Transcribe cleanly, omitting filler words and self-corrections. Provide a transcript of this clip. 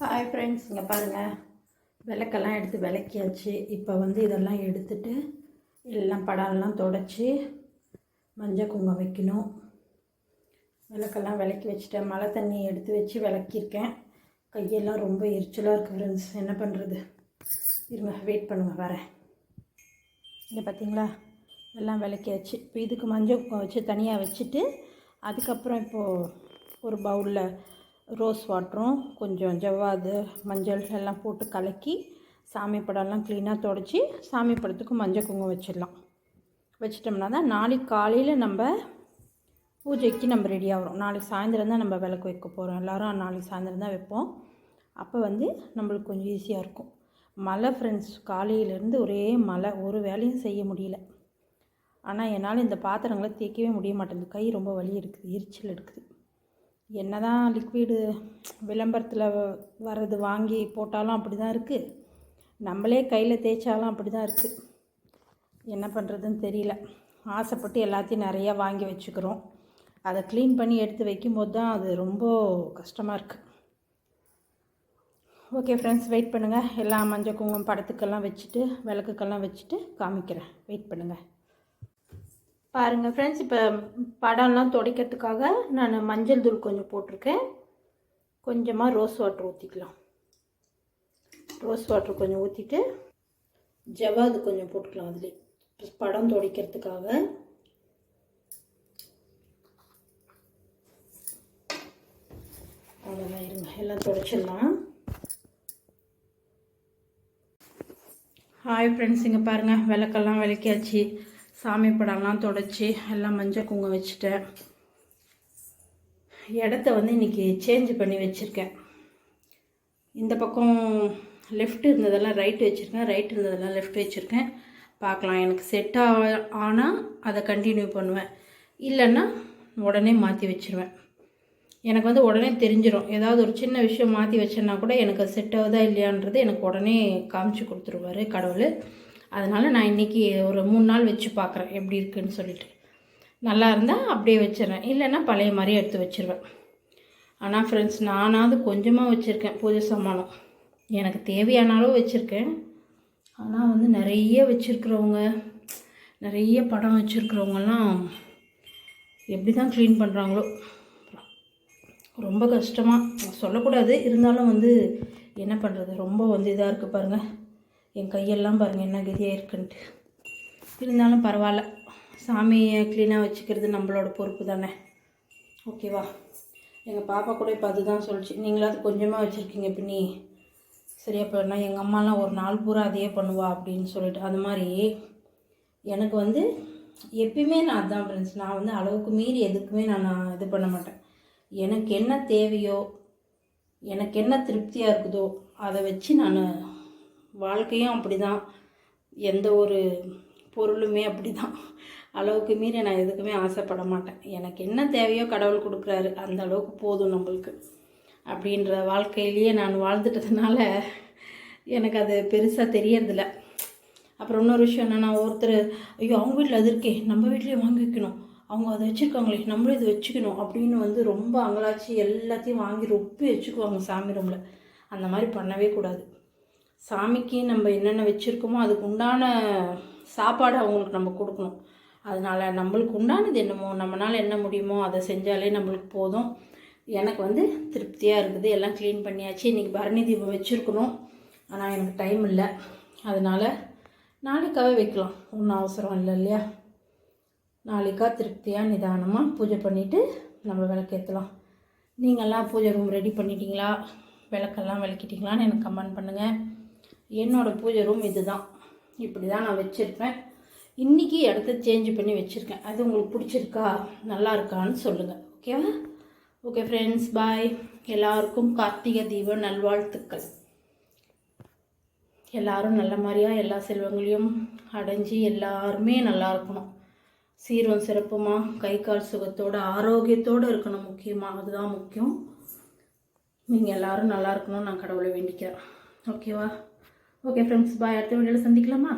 Hi friends, இங்கே பாருங்கள், விளக்கெல்லாம் எடுத்து விளக்கியாச்சு. இப்போ இதெல்லாம் எடுத்துட்டு எல்லாம் படம்லாம் துடைச்சி மஞ்சள் குங்குமம் வைக்கணும். விளக்கெல்லாம் விளக்கி வச்சுட்டேன். மழை தண்ணி எடுத்து வச்சு விளக்கியிருக்கேன். கையெல்லாம் ரொம்ப எரிச்சலாக இருக்குது ஃப்ரெண்ட்ஸ். என்ன பண்ணுறது? இருங்க, வெயிட் பண்ணுங்கள், வரேன். இங்கே பார்த்தீங்களா, எல்லாம் விளக்கியாச்சு. இப்போ இதுக்கு மஞ்சள் குங்குமம் வச்சு தனியாக வச்சுட்டு அதுக்கப்புறம் இப்போது ஒரு பவுலில் ரோஸ் வாட்டரும் கொஞ்சம் ஜவ்வாது மஞ்சள் எல்லாம் போட்டு கலக்கி சாமி படம்லாம் க்ளீனாக துடைச்சி சாமி படத்துக்கு மஞ்சள் குங்குமம் வச்சிடலாம். வச்சிட்டோம்னா தான் நாளைக்கு காலையில் நம்ம பூஜைக்கு நம்ம ரெடி ஆகிறோம். நாளைக்கு சாயந்தரம் தான் நம்ம விளக்கு வைக்க போகிறோம். எல்லோரும் நாளைக்கு சாயந்தரம் தான் வைப்போம். அப்போ நம்மளுக்கு கொஞ்சம் ஈஸியாக இருக்கும். மழை ஃப்ரெண்ட்ஸ், காலையிலேருந்து ஒரே மழை, ஒரு வேலையும் செய்ய முடியல. ஆனால் என்னால் இந்த பாத்திரங்களை தேய்க்கவே முடிய மாட்டேங்குது. கை ரொம்ப வலி எடுக்குது, எரிச்சல் எடுக்குது. என்ன தான் லிக்விடு விளம்பரத்தில் வர்றது வாங்கி போட்டாலும் அப்படி தான் இருக்குது. நம்மளே கையில் தேய்ச்சாலும் அப்படி தான் இருக்குது. என்ன பண்ணுறதுன்னு தெரியல. ஆசைப்பட்டு எல்லாத்தையும் நிறையா வாங்கி வச்சுக்கிறோம். அதை க்ளீன் பண்ணி எடுத்து வைக்கும்போது தான் அது ரொம்ப கஷ்டமாக இருக்குது. ஓகே ஃப்ரெண்ட்ஸ், வெயிட் பண்ணுங்கள். எல்லாம் மஞ்சள் குங்குமம் படத்துக்கெல்லாம் வச்சுட்டு விளக்குக்கெல்லாம் வச்சுட்டு காமிக்கிறேன். வெயிட் பண்ணுங்கள். பாருங்கள் ஃப்ரெண்ட்ஸ், இப்போ படம்லாம் துடைக்கிறதுக்காக நான் மஞ்சள் தூள் கொஞ்சம் போட்டிருக்கேன். கொஞ்சமாக ரோஸ் வாட்டர் ஊற்றிக்கலாம். ரோஸ் வாட்டர் கொஞ்சம் ஊற்றிட்டு ஜவ்வாது கொஞ்சம் போட்டுக்கலாம். அதிலே படம் துடைக்கிறதுக்காக. அவ்வளோதான், இருங்க, எல்லாம் துடைச்சிடலாம். ஹாய் ஃப்ரெண்ட்ஸ், இங்கே பாருங்கள், விளக்கெல்லாம் விளக்கியாச்சு. சாமி படம்லாம் துடைச்சி எல்லாம் மஞ்சள் குங்குமம் வச்சுட்டேன். இடத்த இன்றைக்கி சேஞ்ச் பண்ணி வச்சுருக்கேன். இந்த பக்கம் லெஃப்ட் இருந்ததெல்லாம் ரைட்டு வச்சுருக்கேன், ரைட் இருந்ததெல்லாம் லெஃப்ட் வச்சுருக்கேன். பார்க்கலாம், எனக்கு செட் ஆனால் அதை கண்டினியூ பண்ணுவேன், இல்லைன்னா உடனே மாற்றி வச்சுருவேன். எனக்கு உடனே தெரிஞ்சிடும். ஏதாவது ஒரு சின்ன விஷயம் மாற்றி வச்சேன்னா கூட எனக்கு செட் ஆகுதா இல்லையான்றது எனக்கு உடனே காமிச்சு கொடுத்துருவார் கடவுள். அதனால் நான் இன்றைக்கி ஒரு 3 நாள் வச்சு பார்க்குறேன் எப்படி இருக்குதுன்னு சொல்லிட்டு. நல்லா இருந்தால் அப்படியே வச்சிடறேன், இல்லைன்னா பழைய மாதிரி எடுத்து வச்சுருவேன். ஆனால் ஃப்ரெண்ட்ஸ், நானாவது கொஞ்சமாக வச்சுருக்கேன் பூஜை சாமானம். எனக்கு தேவையானாலும் வச்சுருக்கேன். ஆனால் நிறைய வச்சுருக்கிறவங்க, நிறைய படம் வச்சுருக்கிறவங்கெல்லாம் எப்படி தான் க்ளீன் பண்ணுறாங்களோ, ரொம்ப கஷ்டமாக சொல்லக்கூடாது. இருந்தாலும் என்ன பண்ணுறது, ரொம்ப இதாக இருக்குது பாருங்கள். என் கையெல்லாம் பாருங்கள் என்ன கதியாக இருக்குன்ட்டு. இருந்தாலும் பரவாயில்ல, சாமியை க்ளீனாக வச்சுக்கிறது நம்மளோட பொறுப்பு தானே. ஓகேவா? எங்கள் பாப்பா கூட இப்போ அதுதான் சொல்லிச்சு, நீங்களாவது கொஞ்சமாக வச்சுருக்கீங்க பின்னி சரியா போயிடலாம். எங்கள் அம்மாலாம் ஒரு நாள் பூரா அதையே பண்ணுவா அப்படின்னு சொல்லிட்டு. அது மாதிரி எனக்கு எப்பயுமே நான் அதுதான் ஃப்ரெண்ட்ஸ், நான் அளவுக்கு மீறி எதுக்குமே நான் இது பண்ண மாட்டேன். எனக்கு என்ன தேவையோ, எனக்கு என்ன திருப்தியாக இருக்குதோ அதை வச்சு நான் வாழ்க்கையும் அப்படி தான், எந்த ஒரு பொருளுமே அப்படி தான். அளவுக்கு மீறி நான் எதுக்குமே ஆசைப்பட மாட்டேன். எனக்கு என்ன தேவையோ கடவுள் கொடுக்குறாரு, அந்த அளவுக்கு போதும் நம்மளுக்கு அப்படின்ற வாழ்க்கையிலேயே நான் வாழ்ந்துட்டதுனால எனக்கு அது பெருசாக தெரியறதில்ல. அப்புறம் இன்னொரு விஷயம் என்னென்னா, ஒருத்தர் ஐயோ அவங்க வீட்டில் அது இருக்கே, நம்ம வீட்லேயே வாங்கி வைக்கணும், அவங்க அதை வச்சுருக்காங்களே, நம்மளும் இதை வச்சுக்கணும் அப்படின்னு ரொம்ப அங்கலாச்சி எல்லாத்தையும் வாங்கி ரொப்பி வச்சுக்குவாங்க சாமி ரூமில். அந்த மாதிரி பண்ணவே கூடாது. சாமிக்கு நம்ம என்னென்ன வச்சுருக்கோமோ அதுக்கு உண்டான சாப்பாடு அவங்களுக்கு நம்ம கொடுக்கணும். அதனால் நம்மளுக்கு உண்டானது என்னமோ, நம்மளால் என்ன முடியுமோ அதை செஞ்சாலே நம்மளுக்கு போதும். எனக்கு திருப்தியாக இருக்குது. எல்லாம் க்ளீன் பண்ணியாச்சு. இன்றைக்கி பரணி தீபம் வச்சுருக்கணும், ஆனால் எனக்கு டைம் இல்லை. அதனால் நாளைக்காகவே வைக்கலாம், ஒன்றும் அவசரம் இல்லை இல்லையா. நாளைக்கா திருப்தியாக நிதானமாக பூஜை பண்ணிவிட்டு நம்ம விளக்கேற்றலாம். நீங்கள்லாம் பூஜை ரூம் ரெடி பண்ணிட்டீங்களா, விளக்கெல்லாம் விளக்கிட்டீங்களான்னு எனக்கு கமெண்ட் பண்ணுங்கள். என்னோடய பூஜை ரூம் இது தான், இப்படி தான் நான் வச்சுருப்பேன். இன்றைக்கி இடத்த சேஞ்ச் பண்ணி வச்சுருக்கேன். அது உங்களுக்கு பிடிச்சிருக்கா, நல்லா இருக்கான்னு சொல்லுங்கள். ஓகேவா? ஓகே ஃப்ரெண்ட்ஸ், பாய். எல்லாருக்கும் கார்த்திகை தீப நல்வாழ்த்துக்கள். எல்லோரும் நல்ல மாதிரியாக எல்லா செல்வங்களையும் அடைஞ்சி எல்லாருமே நல்லா இருக்கணும். சீரும் சிறப்புமாக கை கால் சுகத்தோடு ஆரோக்கியத்தோடு இருக்கணும். முக்கியமாக அதுதான் முக்கியம். நீங்கள் எல்லோரும் நல்லா இருக்கணும்னு நான் கடவுளை வேண்டிக்கிறேன். ஓகேவா? ஓகே ஃப்ரெண்ட்ஸ், பாய். அடுத்த வீடியோவில் சந்திக்கலாமா?